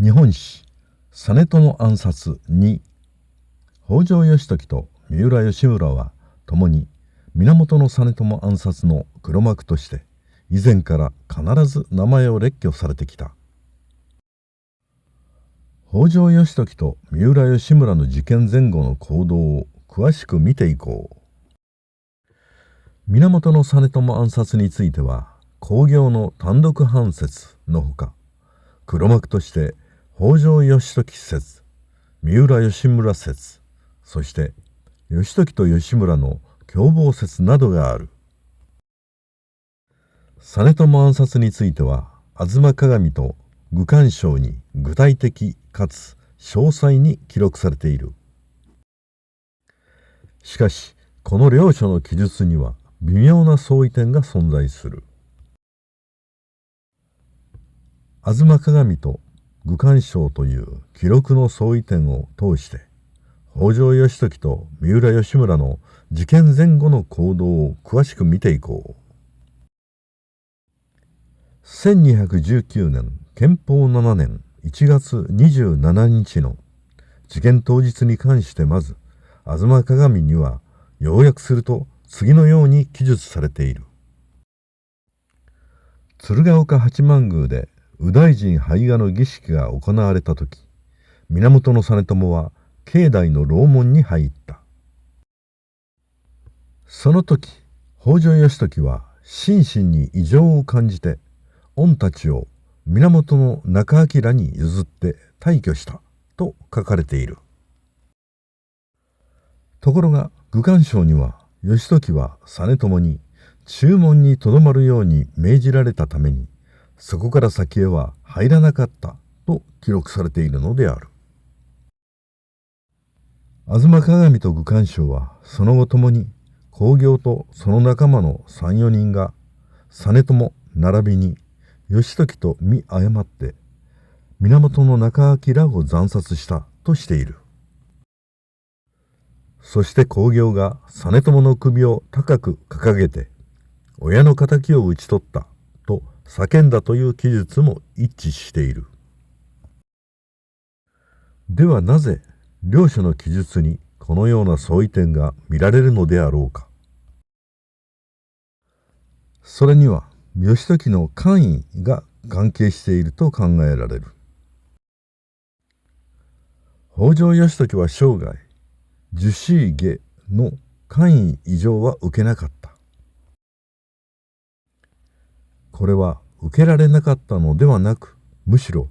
日本史実朝暗殺2。北条義時と三浦義村は共に源実朝暗殺の黒幕として以前から必ず名前を列挙されてきた。北条義時と三浦義村の事件前後の行動を詳しく見ていこう。源実朝暗殺については公暁の単独判説のほか、黒幕として北条義時説、三浦義村説、そして義時と義村の共謀説などがある。実朝暗殺については吾妻鏡と愚管抄に具体的かつ詳細に記録されている。しかしこの両書の記述には微妙な相違点が存在する。吾妻鏡と愚管抄という記録の相違点を通して北条義時と三浦義村の事件前後の行動を詳しく見ていこう。1219年建保7年1月27日の事件当日に関してまず吾妻鏡には要約すると次のように記述されている。鶴岡八幡宮で右大臣拝賀の儀式が行われた時、源実朝は境内の楼門に入った。その時北条義時は心身に異常を感じて御たちを源の中章に譲って退去したと書かれている。ところが愚管抄には義時は実朝に中門にとどまるように命じられたためにそこから先へは入らなかったと記録されているのである。吾妻鏡と愚管抄はその後ともに公暁とその仲間の3、4人が実朝並びに義時と見誤って源の中章を惨殺したとしている。そして公暁が実朝の首を高く掲げて親の敵を討ち取ったと叫んだという記述も一致している。ではなぜ両書の記述にこのような相違点が見られるのであろうか。それには義時の官位が関係していると考えられる。北条義時は生涯従四下の官位以上は受けなかった。これは受けられなかったのではなく、むしろ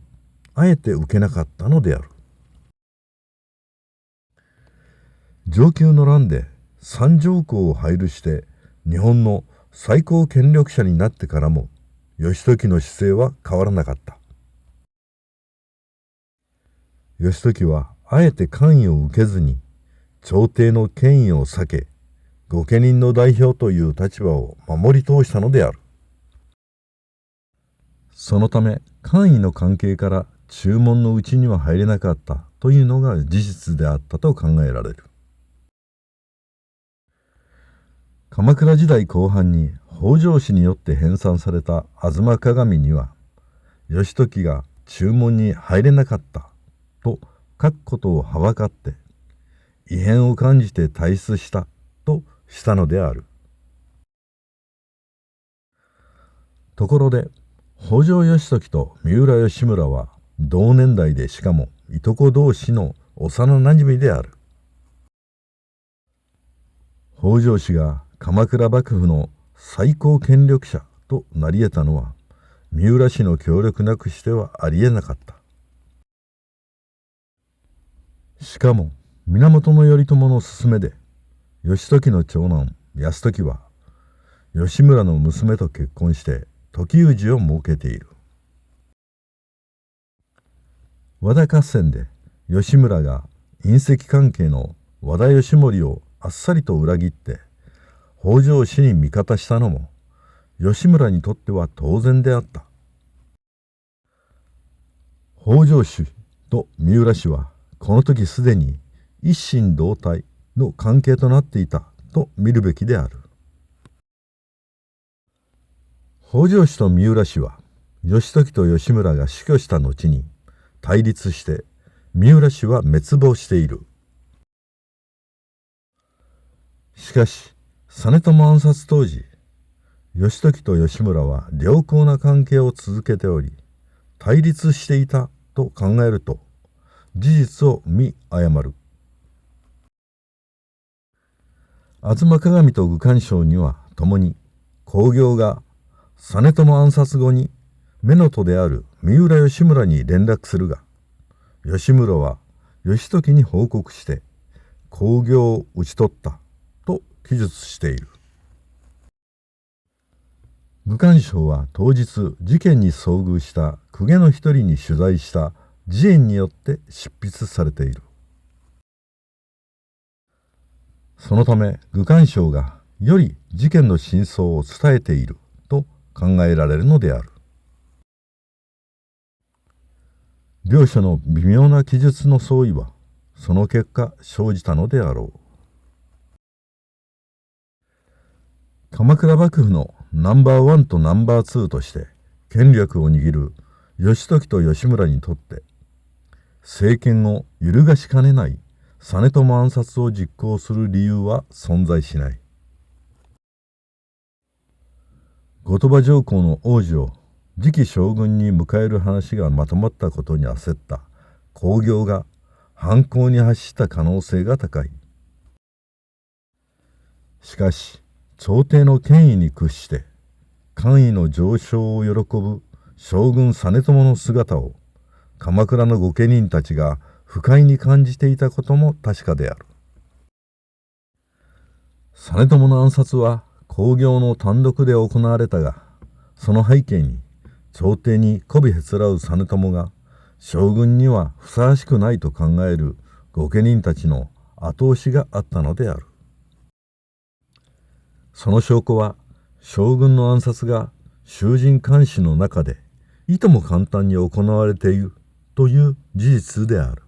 あえて受けなかったのである。承久の乱で三条公を配流して日本の最高権力者になってからも義時の姿勢は変わらなかった。義時はあえて官位を受けずに朝廷の権威を避け御家人の代表という立場を守り通したのである。そのため官位の関係から中門のうちには入れなかったというのが事実であったと考えられる。鎌倉時代後半に北条氏によって編纂された吾妻鏡には義時が中門に入れなかったと書くことをはばかって異変を感じて退出したとしたのである。ところで北条義時と三浦義村は同年代でしかもいとこ同士の幼なじみである。北条氏が鎌倉幕府の最高権力者となり得たのは三浦氏の協力なくしてはありえなかった。しかも源頼朝の勧めで義時の長男泰時は義村の娘と結婚して時氏を設けている。和田合戦で義村が姻戚関係の和田義盛をあっさりと裏切って北条氏に味方したのも義村にとっては当然であった。北条氏と三浦氏はこの時すでに一心同体の関係となっていたと見るべきである。北条氏と三浦氏は義時と義村が死去した後に対立して三浦氏は滅亡している。しかし実朝暗殺当時、義時と義村は良好な関係を続けており、対立していたと考えると事実を見誤る。吾妻鏡と愚管省には共に公暁が実朝暗殺後に乳母である三浦義村に連絡するが、義村は義時に報告して公暁を討ち取ったと記述している。愚管省は当日事件に遭遇した公家の一人に取材した自演によって執筆されている。そのため愚管省がより事件の真相を伝えていると考えられるのである。両者の微妙な記述の相違はその結果生じたのであろう。鎌倉幕府のナンバー1とナンバー2として権力を握る義時と義村にとって政権を揺るがしかねない実朝暗殺を実行する理由は存在しない。後鳥羽上皇の王子を次期将軍に迎える話がまとまったことに焦った公暁が犯行に走った可能性が高い。しかし朝廷の権威に屈して官位の上昇を喜ぶ将軍実朝の姿を鎌倉の御家人たちが不快に感じていたことも確かである。実朝の暗殺は公暁の単独で行われたが、その背景に朝廷に媚びへつらう実朝が将軍にはふさわしくないと考える御家人たちの後押しがあったのである。その証拠は将軍の暗殺が衆人監視の中でいとも簡単に行われているという事実である。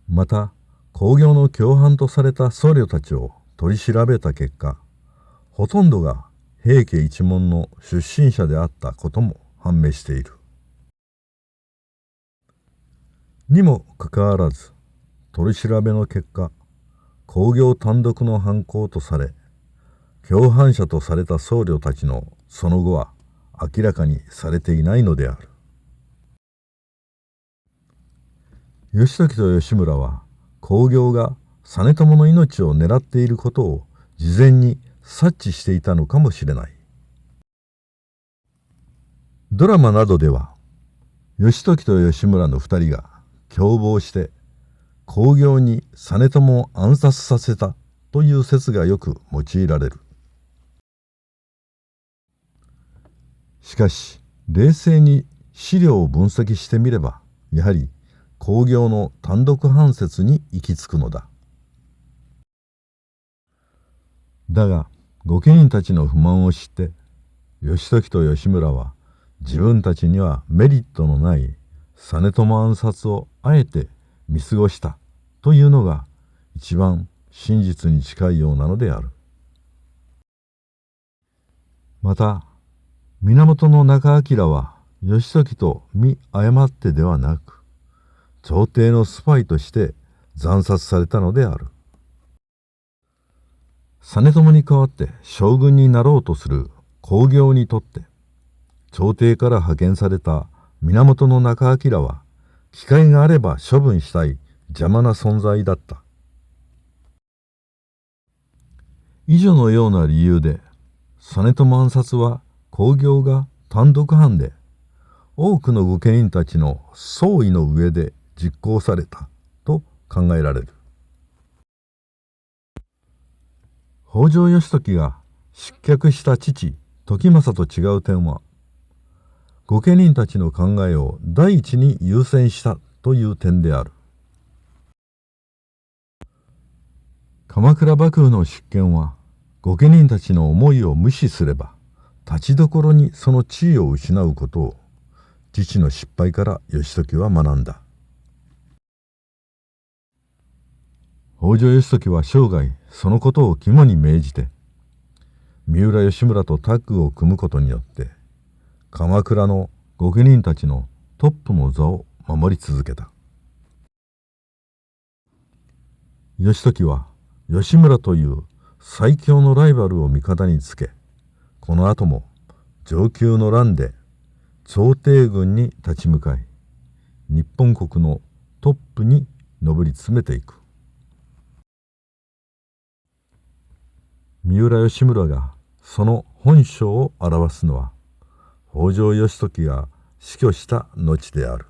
また公暁の共犯とされた僧侶たちを取り調べた結果、ほとんどが平家一門の出身者であったことも判明している。にもかかわらず取り調べの結果、公暁単独の犯行とされ、共犯者とされた僧侶たちのその後は明らかにされていないのである。義時と義村は公暁が実朝の命を狙っていることを事前に察知していたのかもしれない。ドラマなどでは義時と義村の2人が共謀して公暁に実朝を暗殺させたという説がよく用いられる。しかし冷静に資料を分析してみれば、やはり公暁の単独犯説に行き着くのだ。だが御家人たちの不満を知って義時と義村は自分たちにはメリットのない実朝暗殺をあえて見過ごしたというのが一番真実に近いようなのである。また源仲章は義時と見誤ってではなく、朝廷のスパイとして惨殺されたのである。実朝に代わって将軍になろうとする公暁にとって、朝廷から派遣された源仲章は機会があれば処分したい邪魔な存在だった。以上のような理由で実朝暗殺は公暁が単独犯で多くの御家人たちの総意の上で実行されたと考えられる。北条義時が失脚した父時政と違う点は、御家人たちの考えを第一に優先したという点である。鎌倉幕府の執権は御家人たちの思いを無視すれば立ちどころにその地位を失うことを父の失敗から義時は学んだ。北条義時は生涯そのことを肝に銘じて三浦義村とタッグを組むことによって鎌倉の御家人たちのトップの座を守り続けた。義時は吉村という最強のライバルを味方につけ、この後も承久の乱で朝廷軍に立ち向かい、日本国のトップに上り詰めていく。三浦義村がその本性を表すのは、北条義時が死去した後である。